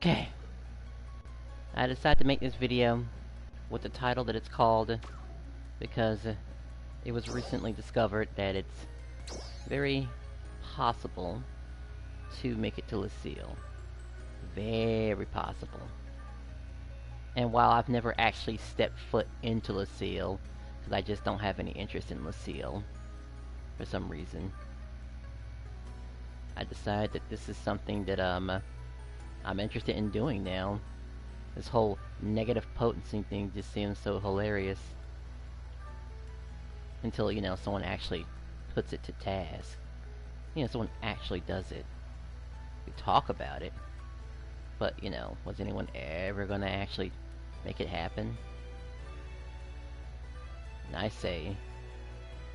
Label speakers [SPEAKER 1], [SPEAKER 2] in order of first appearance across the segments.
[SPEAKER 1] Okay. I decided to make this video with the title that it's called because it was recently discovered that it's very possible to make it to Lucille. Very possible. And while I've never actually stepped foot into Lucille, because I just don't have any interest in Lucille for some reason, I decided that this is something that I'm interested in doing now. This whole negative potency thing just seems so hilarious. Until, you know, someone actually puts it to task. You know, someone actually does it. We talk about it. But, you know, was anyone ever gonna actually make it happen? And I say,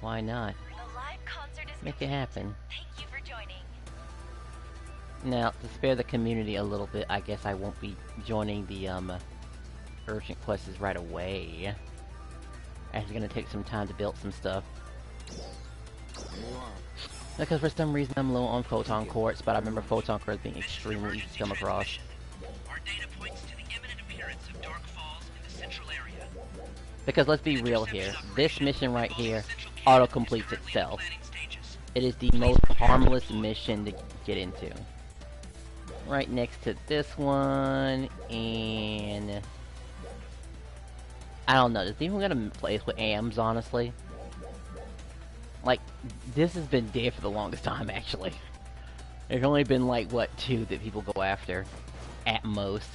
[SPEAKER 1] why not?
[SPEAKER 2] The live concert is
[SPEAKER 1] Make it happen.
[SPEAKER 2] Thank you for joining.
[SPEAKER 1] Now, to spare the community a little bit, I guess I won't be joining the, urgent quests right away. Actually gonna take some time to build some stuff. Because for some reason I'm low on photon quartz, but I remember photon quartz being extremely easy to come across.
[SPEAKER 3] Our data points to the imminent appearance of dark falls in the central area.
[SPEAKER 1] Because let's be real here, this mission right here auto-completes itself. It is the most harmless mission to get into. Right next to this one, and I don't know, is anyone gonna play with AMs, honestly? Like, this has been dead for the longest time, actually. There's only been, like, what, 2 that people go after, at most.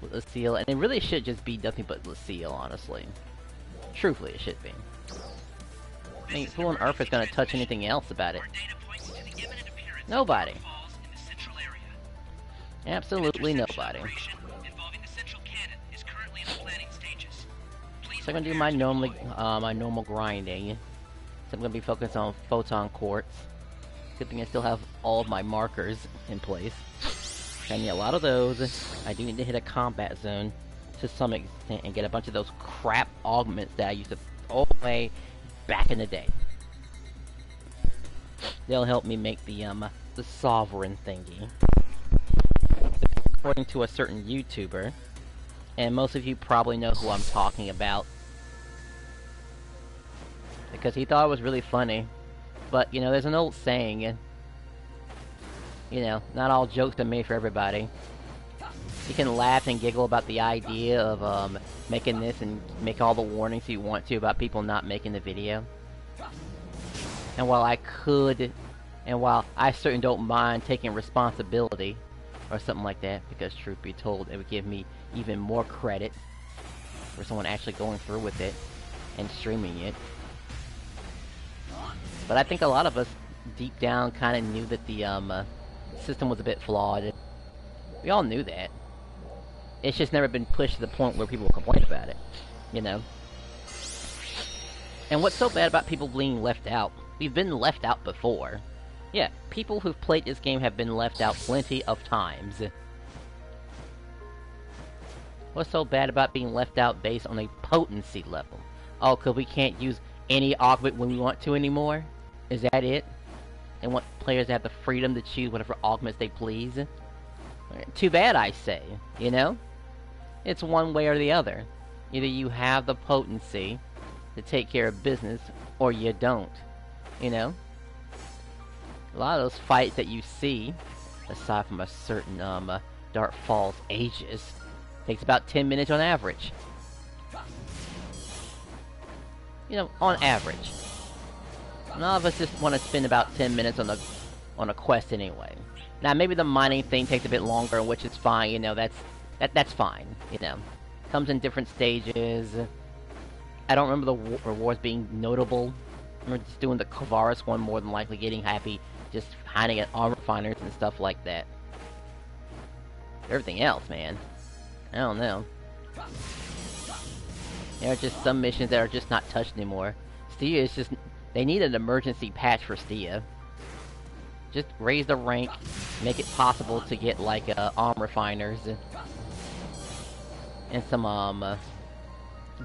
[SPEAKER 1] With Lucille, and it really should just be nothing but Lucille, honestly. Truthfully, it should be. I mean, who on earth is gonna touch anything else about it? Nobody. Absolutely nobody. So I'm gonna do my normal grinding. So I'm gonna be focused on photon quartz. Good thing I still have all of my markers in place. I need a lot of those. I do need to hit a combat zone to some extent and get a bunch of those crap augments that I used to throw away back in the day. They'll help me make the sovereign thingy. According to a certain YouTuber, and most of you probably know who I'm talking about, because he thought it was really funny. But, you know, there's an old saying, you know, not all jokes are made for everybody. You can laugh and giggle about the idea of making this and make all the warnings you want to about people not making the video. And while I could, and while I certainly don't mind taking responsibility or something like that, because truth be told, it would give me even more credit for someone actually going through with it and streaming it. But I think a lot of us, deep down, kind of knew that the system was a bit flawed. We all knew that. It's just never been pushed to the point where people complain about it, you know? And what's so bad about people being left out? We've been left out before. Yeah, people who've played this game have been left out plenty of times. What's so bad about being left out based on a potency level? Oh, 'cause we can't use any augment when we want to anymore? Is that it? They want players to have the freedom to choose whatever augments they please? Too bad, I say, you know? It's one way or the other. Either you have the potency to take care of business, or you don't, you know? A lot of those fights that you see, aside from a certain Dark Falls Aegis, takes about 10 minutes on average. You know, on average. None of us just want to spend about 10 minutes on a quest anyway. Now maybe the mining thing takes a bit longer, which is fine. You know, that's fine. You know, comes in different stages. I don't remember the rewards being notable. I remember just doing the Kovaris one, more than likely getting happy, just hiding at armor refiners and stuff like that. Everything else, man, I don't know. There are just some missions that are just not touched anymore. Stia is just... They need an emergency patch for Stia. Just raise the rank, make it possible to get, like, arm refiners. And some,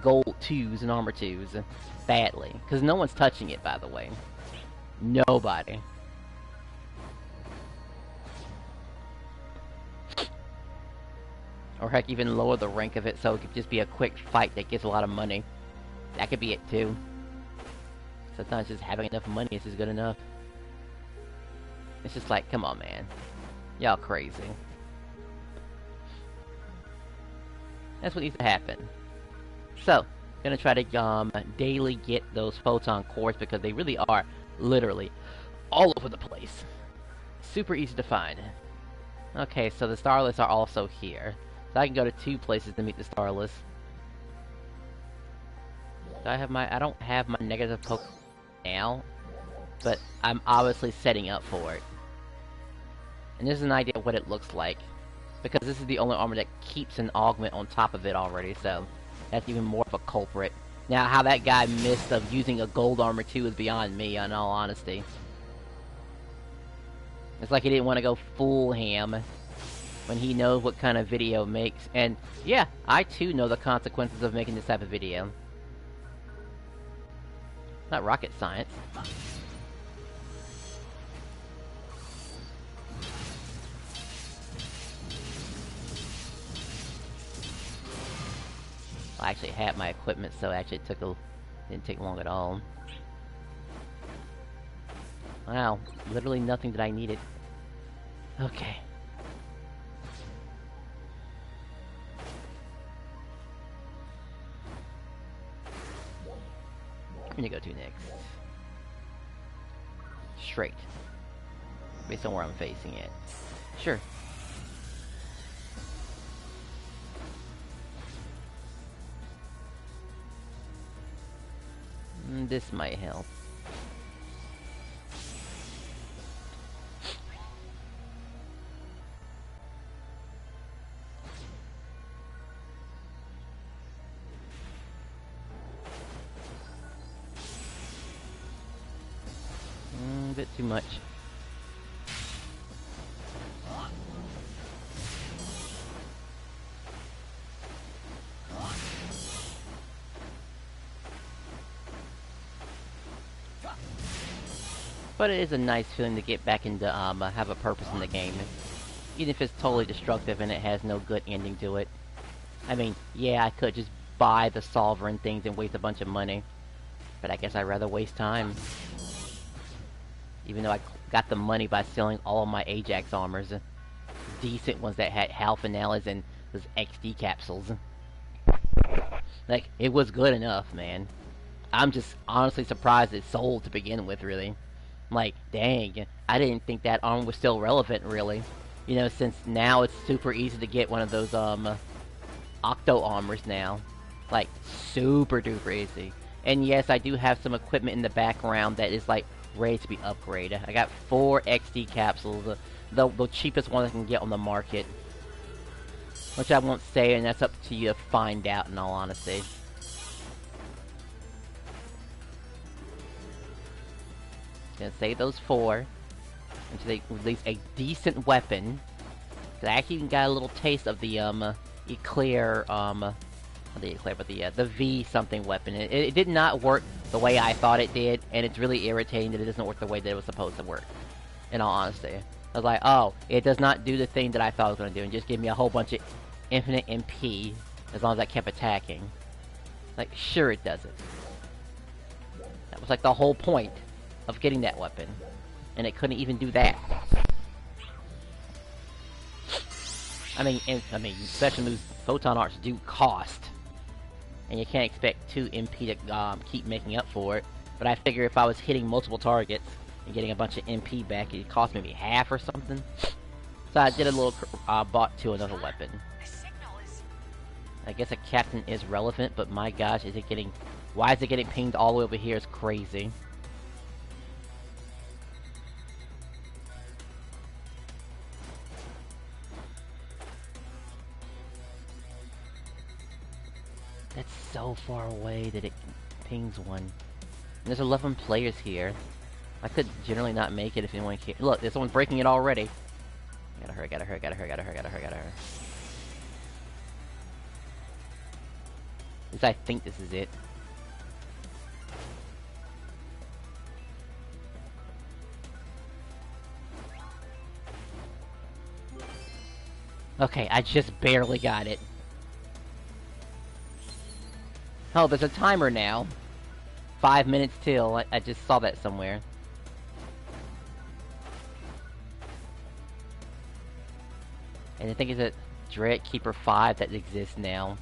[SPEAKER 1] gold 2s and armor 2s. Badly. Because no one's touching it, by the way. Nobody. Or heck, even lower the rank of it so it could just be a quick fight that gets a lot of money. That could be it too. Sometimes just having enough money is just good enough. It's just like, come on, man. Y'all crazy. That's what needs to happen. So, gonna try to daily get those photon cores because they really are literally all over the place. Super easy to find. Okay, so the Starless are also here. So I can go to 2 places to meet the Starless. Do I have my... I don't have my negative poke now, but I'm obviously setting up for it. And this is an idea of what it looks like. Because this is the only armor that keeps an augment on top of it already, so that's even more of a culprit. Now, how that guy missed of using a gold armor too is beyond me, in all honesty. It's like he didn't want to go full ham when he knows what kind of video makes. And yeah, I too know the consequences of making this type of video. Not rocket science. I actually had my equipment, so actually it didn't take long at all. Wow, literally nothing that I needed. Okay. I'm gonna go to next. Straight. Based on where I'm facing it. Sure. This might help. A bit too much. But it is a nice feeling to get back into, have a purpose in the game. Even if it's totally destructive and it has no good ending to it. I mean, yeah, I could just buy the solver and things and waste a bunch of money. But I guess I'd rather waste time. Even though I got the money by selling all of my Ajax armors. Decent ones that had HAL finales and those XD capsules. Like, it was good enough, man. I'm just honestly surprised it sold to begin with, really. Like, dang, I didn't think that armor was still relevant, really. You know, since now it's super easy to get one of those, Octo armors now. Like, super duper easy. And yes, I do have some equipment in the background that is, like, ready to be upgraded. I got 4 XD capsules, the cheapest one I can get on the market. Which I won't say, and that's up to you to find out, in all honesty. Gonna save those 4 until they release a decent weapon. I actually even got a little taste of the Eclair, not the Eclair, but the V something weapon. It did not work the way I thought it did, and it's really irritating that it doesn't work the way that it was supposed to work. In all honesty, I was like, oh, it does not do the thing that I thought it was gonna do, and just give me a whole bunch of infinite MP as long as I kept attacking. Like, sure it doesn't. That was like the whole point of getting that weapon, and it couldn't even do that. I mean, special moves, photon arts do cost, and you can't expect 2 MP to keep making up for it. But I figure if I was hitting multiple targets and getting a bunch of MP back, it'd cost maybe half or something. So I did a little bought to another weapon. I guess a captain is relevant, but my gosh, is it getting? Why is it getting pinged all the way over here? It's crazy. That's so far away that it pings one. And there's 11 players here. I could generally not make it if anyone can. Look, there's someone breaking it already. Gotta hurry, gotta hurry, gotta hurry, gotta hurry, gotta hurry, gotta hurry. At least I think this is it. Okay, I just barely got it. Oh, there's a timer now. 5 minutes till. I just saw that somewhere. And I think it's a Dread Keeper 5 that exists now.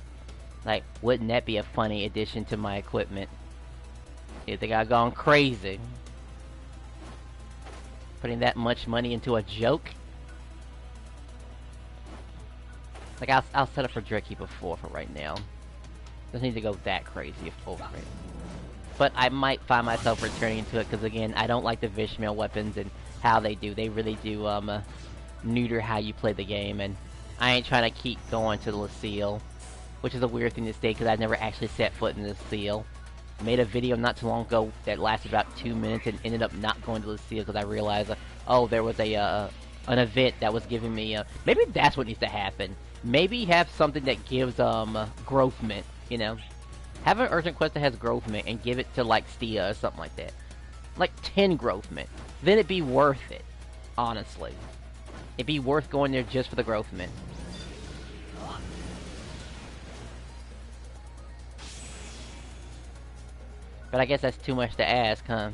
[SPEAKER 1] Like, wouldn't that be a funny addition to my equipment? You think I've gone crazy? Putting that much money into a joke? Like, I'll set up for Dread Keeper 4 for right now. Doesn't need to go that crazy over it. But I might find myself returning to it, because again, I don't like the Vishmael weapons and how they do. They really do, neuter how you play the game, and I ain't trying to keep going to the Lucille. Which is a weird thing to say, because I've never actually set foot in the Lucille. Made a video not too long ago that lasted about 2 minutes and ended up not going to Lucille because I realized, oh, there was an event that was giving me, maybe that's what needs to happen. Maybe have something that gives, growth mint, you know? Have an urgent quest that has growth mint and give it to, like, Stia or something like that. Like 10 growth mint. Then it'd be worth it, honestly. It'd be worth going there just for the growth mint. But I guess that's too much to ask, huh?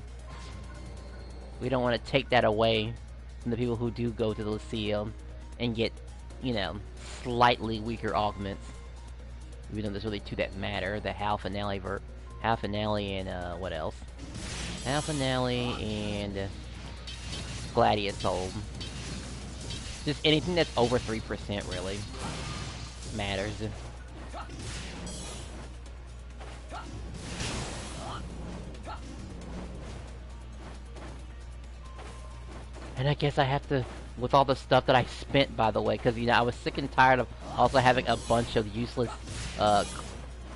[SPEAKER 1] We don't want to take that away from the people who do go to the Lucille and get, you know, slightly weaker augments. Even though there's really two that matter. The Hal Finale and, what else? Hal Finale and Gladius Soul. Just anything that's over 3% really matters. And I guess I have to, with all the stuff that I spent, by the way, because, you know, I was sick and tired of also having a bunch of useless,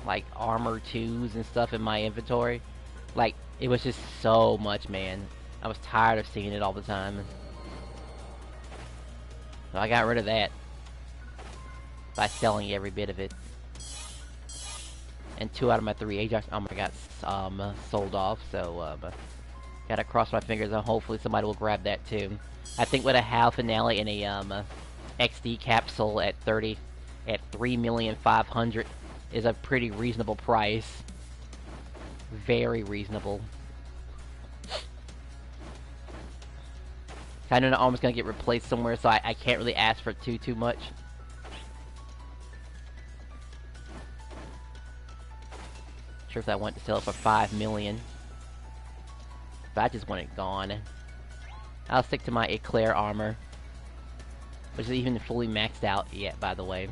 [SPEAKER 1] like, armor 2s and stuff in my inventory. Like, it was just so much, man. I was tired of seeing it all the time. So I got rid of that by selling every bit of it. And 2 out of my 3 Ajax armor got sold off, so gotta cross my fingers and hopefully somebody will grab that too. I think with a Hal Finale and a XD capsule at 3,500,000 is a pretty reasonable price. Very reasonable. I know the armor's gonna get replaced somewhere, so I can't really ask for too much. Sure if I want to sell it for 5 million. But I just want it gone. I'll stick to my Eclair armor, which is even fully maxed out yet, by the way.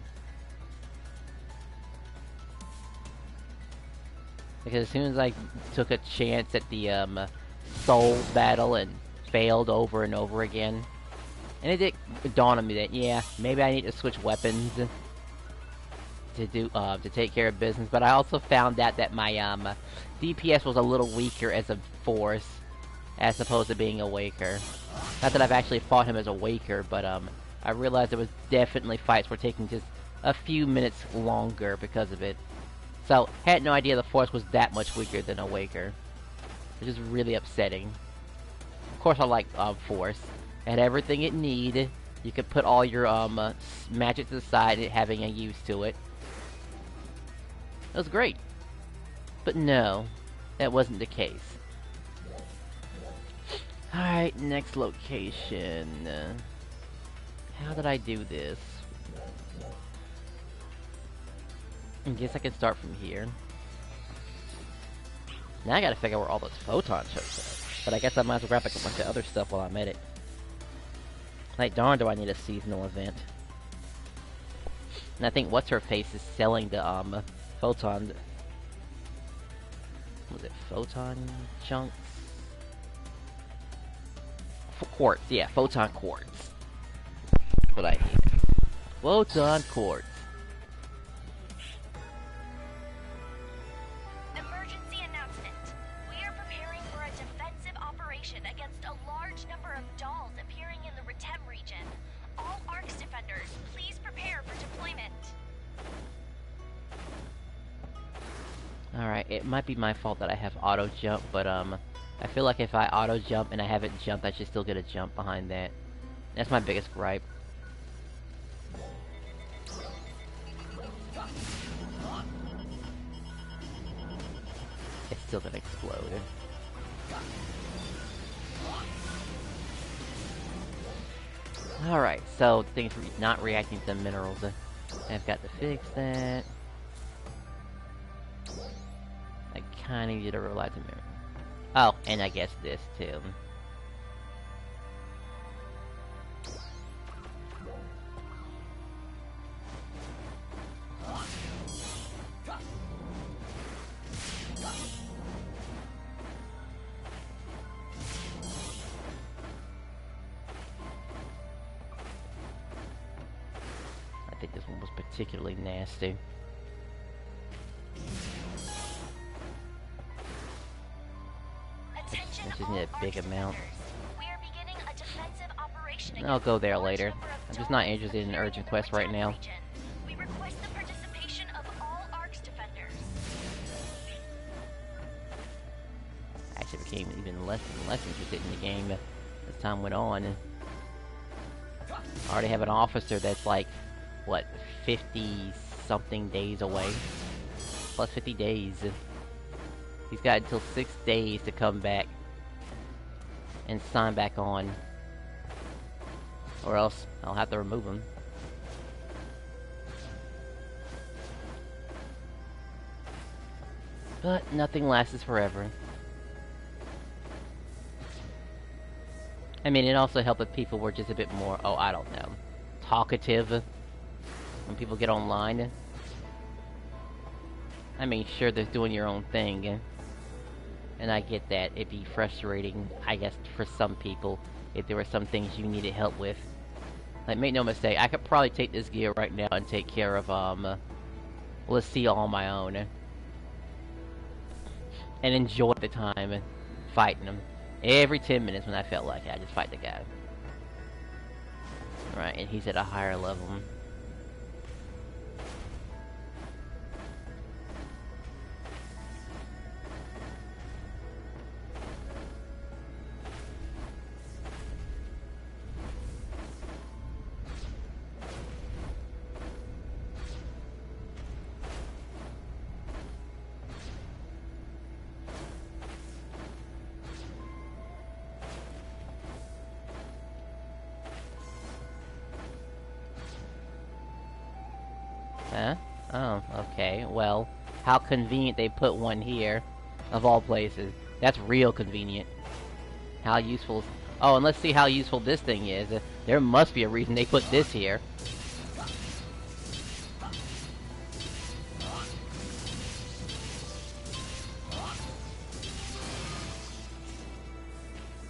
[SPEAKER 1] Because as soon as I took a chance at the soul battle and failed over and over again, and it did dawn on me that, yeah, maybe I need to switch weapons to do to take care of business. But I also found out that my DPS was a little weaker as a force, as opposed to being a Waker. Not that I've actually fought him as a Waker, but I realized there was definitely fights were taking just a few minutes longer because of it. So, had no idea the Force was that much weaker than a Waker. Which is really upsetting. Of course I like Force. It had everything it needed. You could put all your magic to the side, it having a use to it. It was great. But no, that wasn't the case. Alright, next location. How did I do this? I guess I can start from here. Now I gotta figure out where all those photon shows are. But I guess I might as well grab like a bunch of other stuff while I'm at it. Like, darn, do I need a seasonal event. And I think What's-Her-Face is selling the, photon... Was it photon chunks? Quartz, yeah, photon quartz. That's what I need. Photon quartz.
[SPEAKER 2] Emergency announcement. We are preparing for a defensive operation against a large number of dolls appearing in the Retem region. All ARCS defenders, please prepare for deployment.
[SPEAKER 1] Alright, it might be my fault that I have auto jump, but I feel like if I auto jump and I haven't jumped, I should still get a jump behind that. That's my biggest gripe. still gonna explode. Alright, so things not reacting to the minerals. I've got to fix that. I kinda need to realize the mineral. Oh, and I guess this too. I think this one was particularly nasty.
[SPEAKER 2] Attention
[SPEAKER 1] This
[SPEAKER 2] all
[SPEAKER 1] isn't a big
[SPEAKER 2] Ark
[SPEAKER 1] amount.
[SPEAKER 2] defenders. We are beginning a defensive operation
[SPEAKER 1] I'll go
[SPEAKER 2] against
[SPEAKER 1] there
[SPEAKER 2] a large
[SPEAKER 1] later.
[SPEAKER 2] number of
[SPEAKER 1] I'm just not
[SPEAKER 2] dolls
[SPEAKER 1] interested in
[SPEAKER 2] appearing
[SPEAKER 1] urgent
[SPEAKER 2] the
[SPEAKER 1] quests right
[SPEAKER 2] Retem
[SPEAKER 1] now.
[SPEAKER 2] region. We request the participation of all Ark's defenders.
[SPEAKER 1] I actually became even less and less interested in the game as time went on. I already have an officer that's like, what, 50-something days away? Plus 50 days. He's got until 6 days to come back and sign back on. Or else I'll have to remove him. But nothing lasts forever. I mean, it also helped if people were just a bit more, oh, I don't know, talkative when people get online. I mean, sure, they're doing your own thing, and I get that. It'd be frustrating, I guess, for some people if there were some things you needed help with. Like, make no mistake, I could probably take this gear right now and take care of, let's see, all on my own. And enjoy the time fighting them. Every 10 minutes when I felt like it, I just fight the guy. Right, and he's at a higher level. Huh? Oh, okay. Well, how convenient they put one here, of all places. That's real convenient. How useful... Oh, and let's see how useful this thing is. There must be a reason they put this here.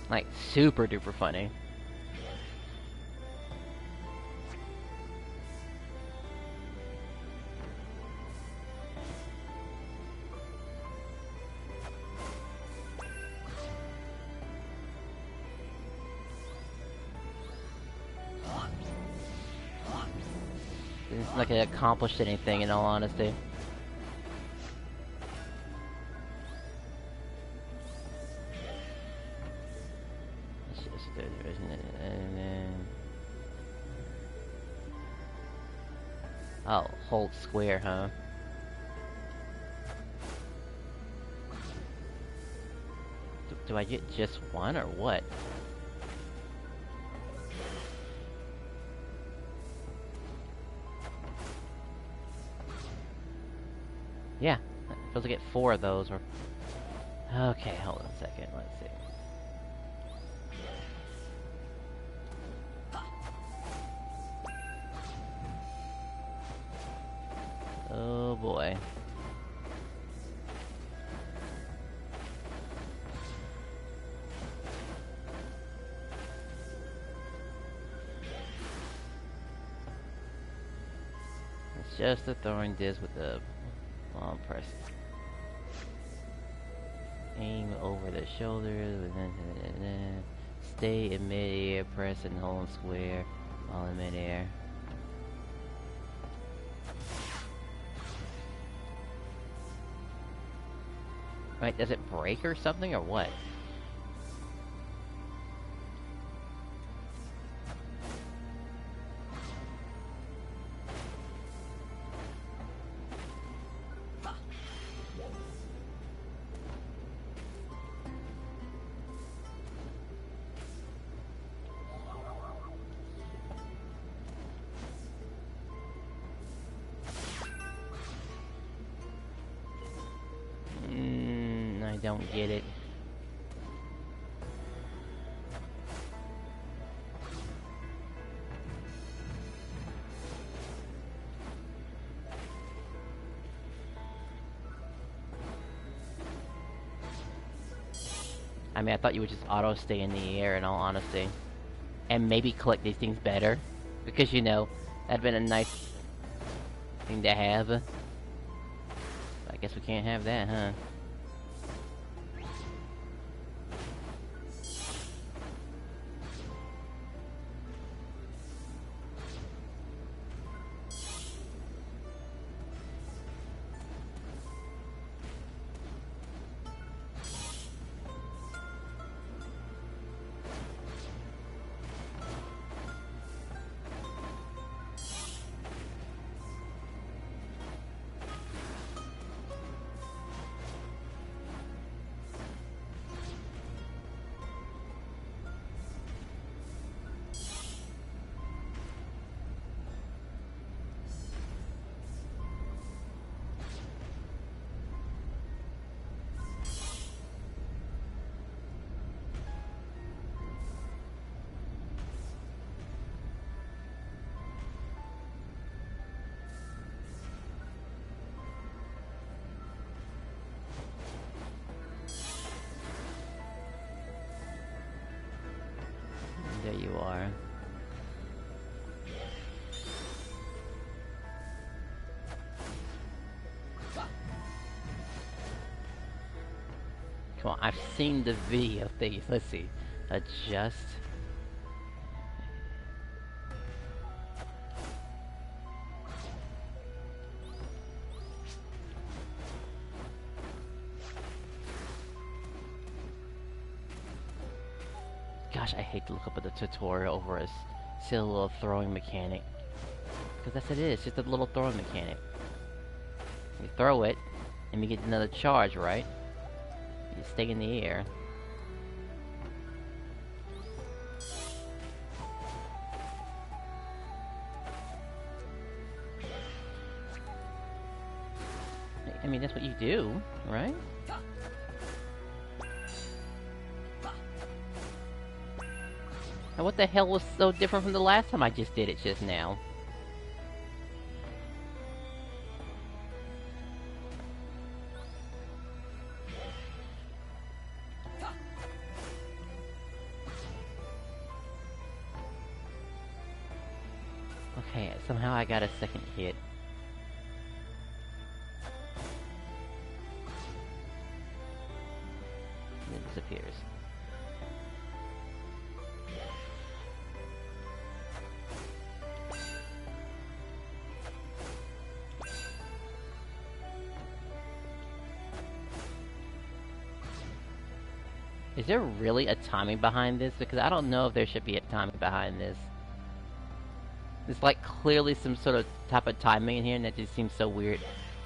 [SPEAKER 1] Like, super duper funny. It's like it accomplished anything, in all honesty. Oh, hold square, huh? Do I get just one, or what? Yeah, I'm supposed to get 4 of those, or... Okay, hold on a second, let's see. Oh boy. It's just a throwing disc with a long press. Aim over the shoulders, stay in mid-air, press and hold square while in mid-air. Right, does it break or something, or what? don't get it. I mean, I thought you would just auto stay in the air, in all honesty. And maybe collect these things better. Because, you know, that'd been a nice thing to have. But I guess we can't have that, huh? There you are. Come on, I've seen the video thing. Let's see. Adjust. Gosh, I hate to look up at the tutorial over a silly little throwing mechanic. Because that's what it is, just a little throwing mechanic. You throw it, and you get another charge, right? You stay in the air. I mean, that's what you do, right? Now what the hell was so different from the last time I just did it just now? Okay, somehow I got a second hit. And it disappears. Is there really a timing behind this? Because I don't know if there should be a timing behind this. There's like clearly some sort of type of timing in here, and that just seems so weird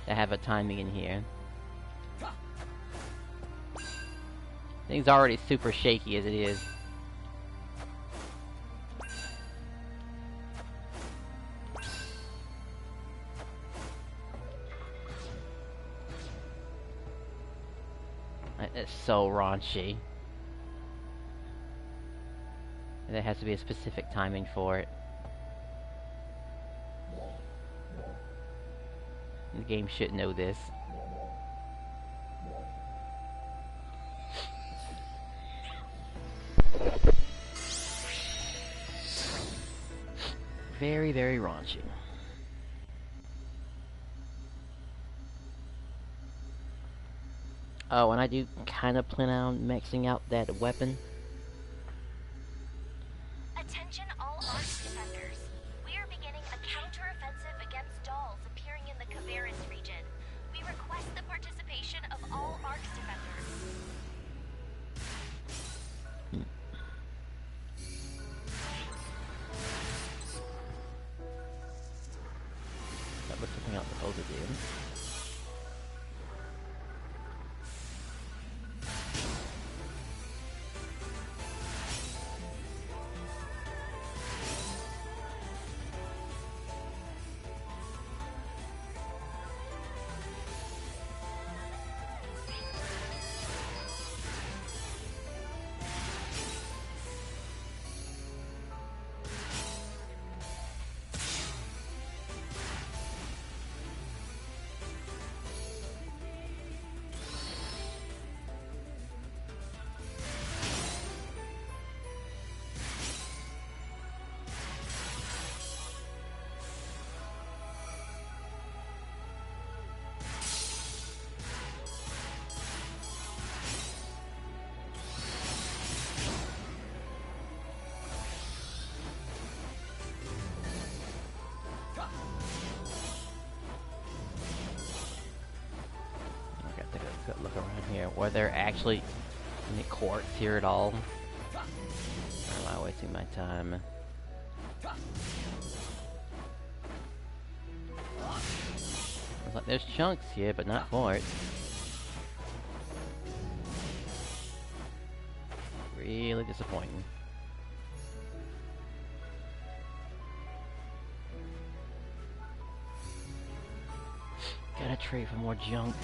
[SPEAKER 1] to have a timing in here. Thing's already super shaky as it is. It's so raunchy. And there has to be a specific timing for it. The game should know this. Very, very raunchy. Oh, and I do kind of plan on maxing out that weapon.
[SPEAKER 2] Attention all arms defenders. We are beginning a counter-offensive against dolls appearing in the Caveris region. We request the participation of all ARCS defenders.
[SPEAKER 1] That was something else supposed to do. look around here. Were there actually any courts here at all? Or am I wasting my time? Looks like there's chunks here, but not courts. Really disappointing. Gotta trade for more junk.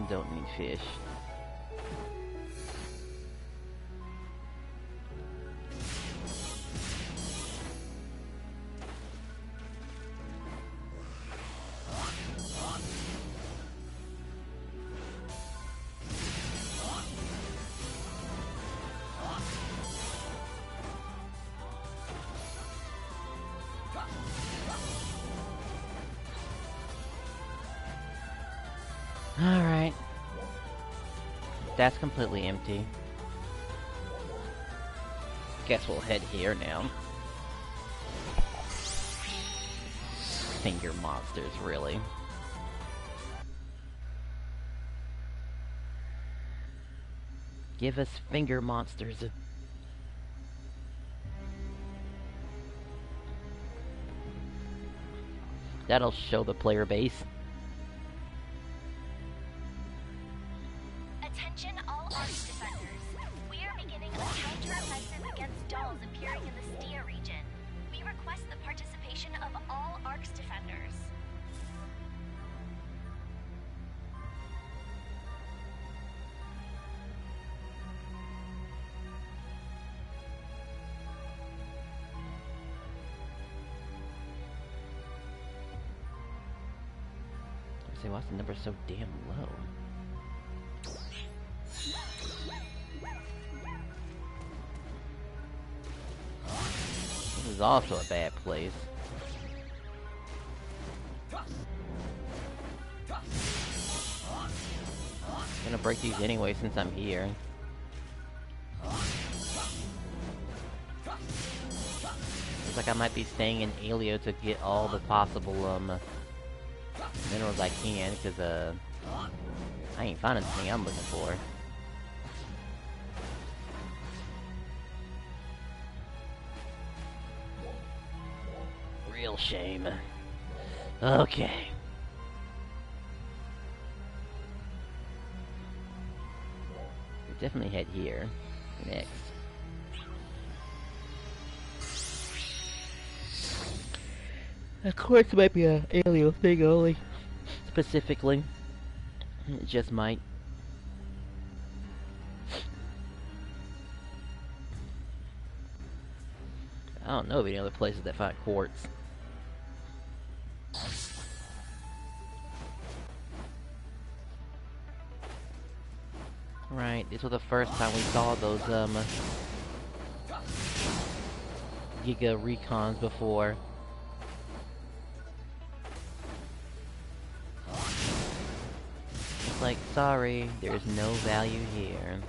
[SPEAKER 1] Don't need fish. Alright. That's completely empty. Guess we'll head here now. Finger monsters, really. Give us finger monsters. That'll show the player base.
[SPEAKER 2] Attention all Arcs defenders. We are beginning a counter-offensive against dolls appearing in the Stia region. We request the participation of all Arcs defenders.
[SPEAKER 1] Say, why's the number so damn low? This is also a bad place. I'm gonna break these anyway since I'm here. Looks like I might be staying in Alio to get all the possible minerals I can, because I ain't finding the thing I'm looking for. Real shame. Okay. We definitely head here next. Of course, it might be a alien thing only. Specifically, it just might. I don't know of any other places that find quartz. Right, this was the first time we saw those Giga Recons before. It's like, sorry, there's no value here.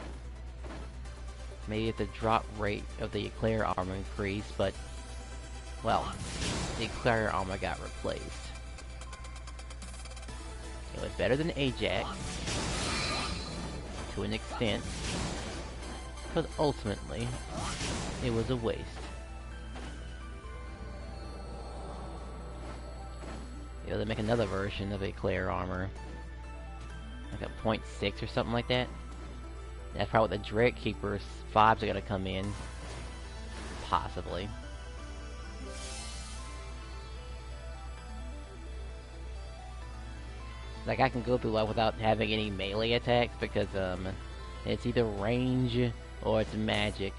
[SPEAKER 1] Maybe if the drop rate of the Eclair armor increased, but, well, the Eclair armor got replaced. It was better than Ajax, to an extent, but ultimately, it was a waste. Yeah, they make another version of Eclair armor. Like a 0.6 or something like that. That's probably what the Dread Keeper's 5s are gonna come in. Possibly. Like, I can go through life without having any melee attacks because, it's either range or it's magic.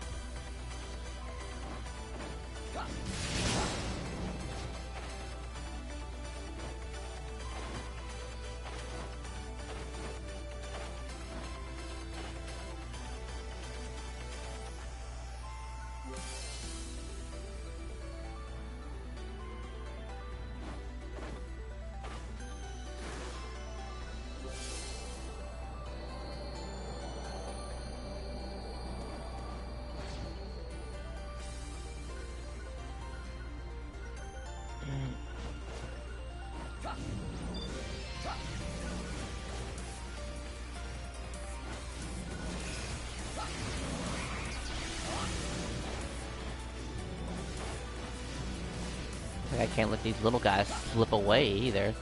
[SPEAKER 1] I can't let these little guys slip away either.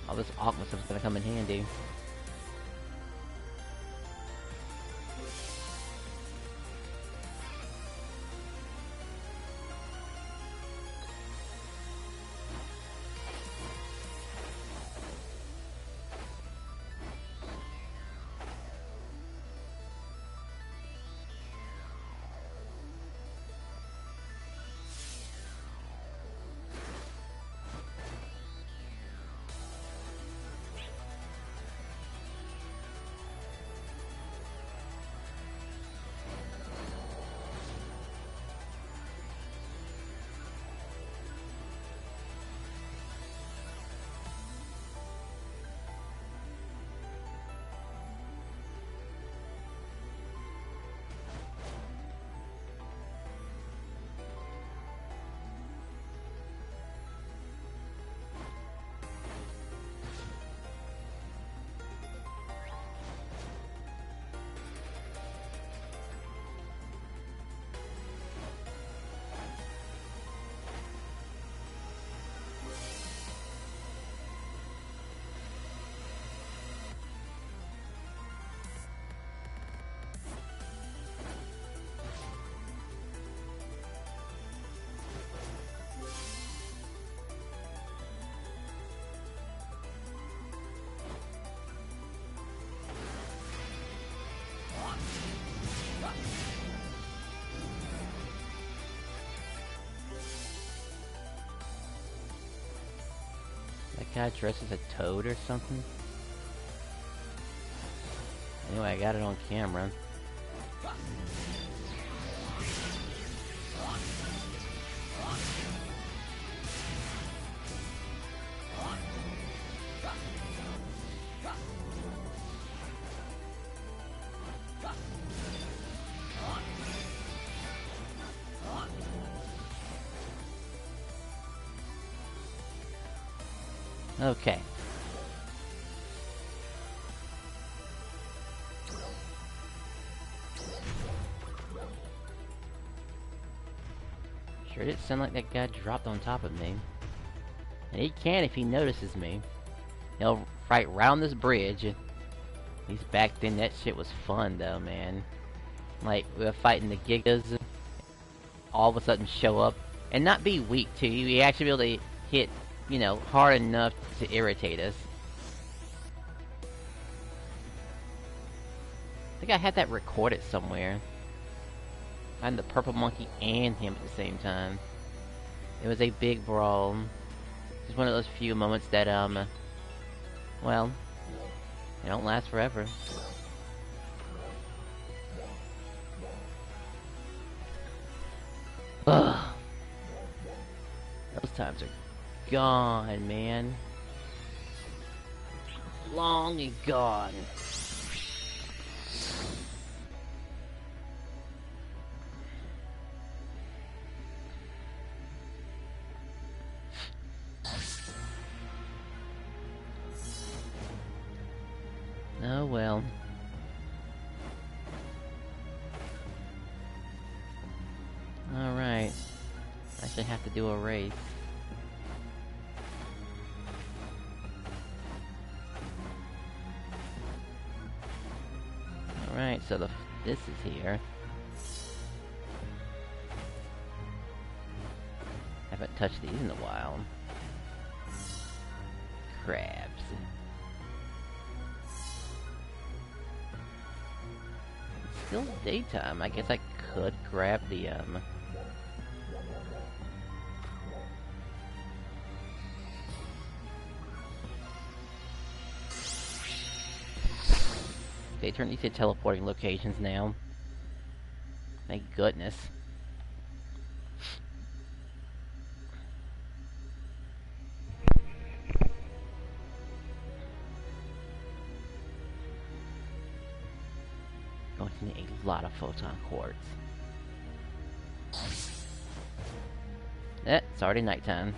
[SPEAKER 1] All this awkward stuff's gonna come in handy. That guy dressed as a toad or something? Anyway, I got it on camera. Okay. Sure did sound like that guy dropped on top of me. And he can if he notices me. He'll fight round this bridge. At least back then that shit was fun though, man. Like, we were fighting the Gigas, all of a sudden show up, and not be weak too. You actually be able to hit, you know, hard enough to irritate us. I think I had that recorded somewhere. I had the purple monkey and him at the same time. It was a big brawl. Just one of those few moments that, well, they don't last forever. Ugh. Those times are gone, man. Long and gone. Oh well. Alright. I actually have to do a race. Alright, so this is here. Haven't touched these in a while. Crabs. It's still daytime. I guess I could grab the, They turn these to teleporting locations now. Thank goodness. Going to need a lot of photon quartz. It's already nighttime.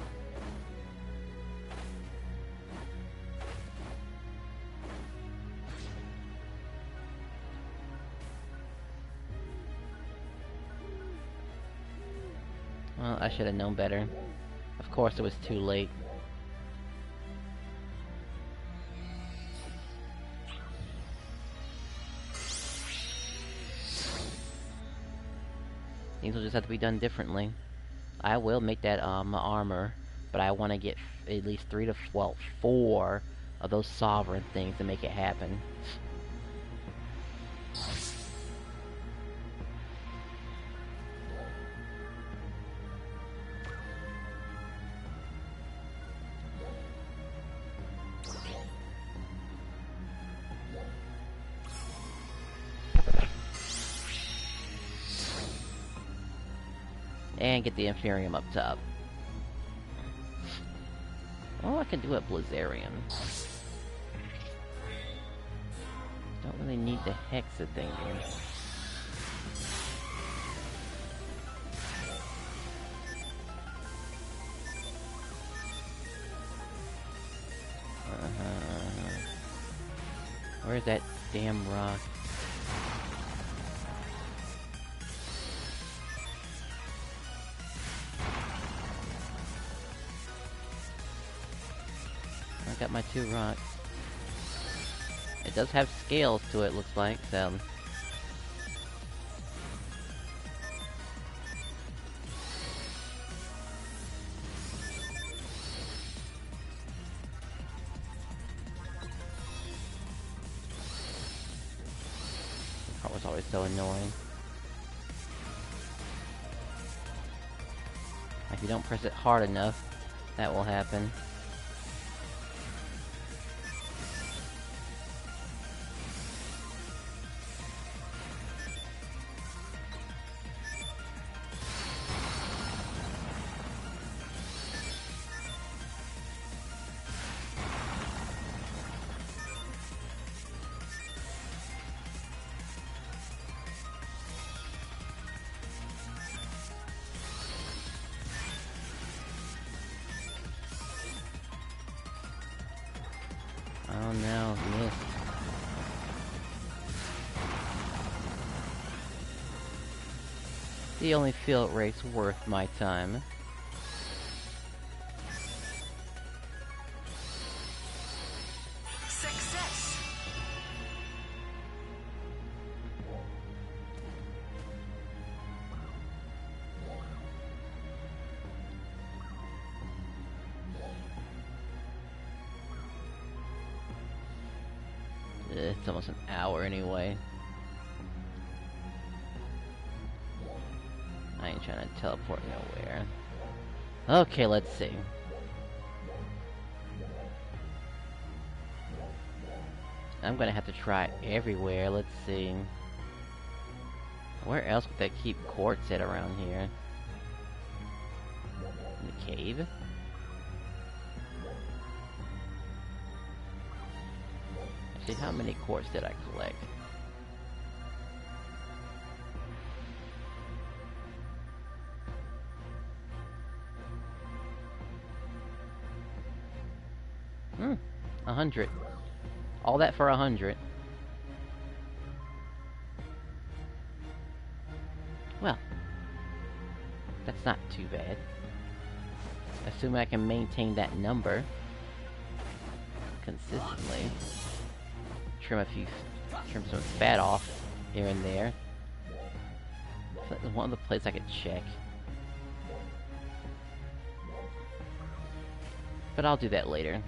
[SPEAKER 1] Well, I should have known better. Of course it was too late. Things will just have to be done differently. I will make that armor, but I want to get at least 4 of those sovereign things to make it happen. And get the Inferium up top. Oh, I can do it Blizzarium. Don't really need the Hexa thing here. Where's that damn rock? I got my 2 rocks. It does have scales to it, looks like, so... That was always so annoying. If you don't press it hard enough, that will happen. Oh no, missed. The only field race worth my time.
[SPEAKER 4] Success.
[SPEAKER 1] It's almost an hour anyway. I ain't trying to teleport nowhere. Okay, let's see. I'm gonna have to try everywhere. Let's see. Where else would they keep quartz at around here? In the cave? Actually, how many quartz did I collect? 100. All that for 100. Well, that's not too bad. Assuming I can maintain that number consistently. Trim some fat off here and there. That's one of the places I could check. But I'll do that later.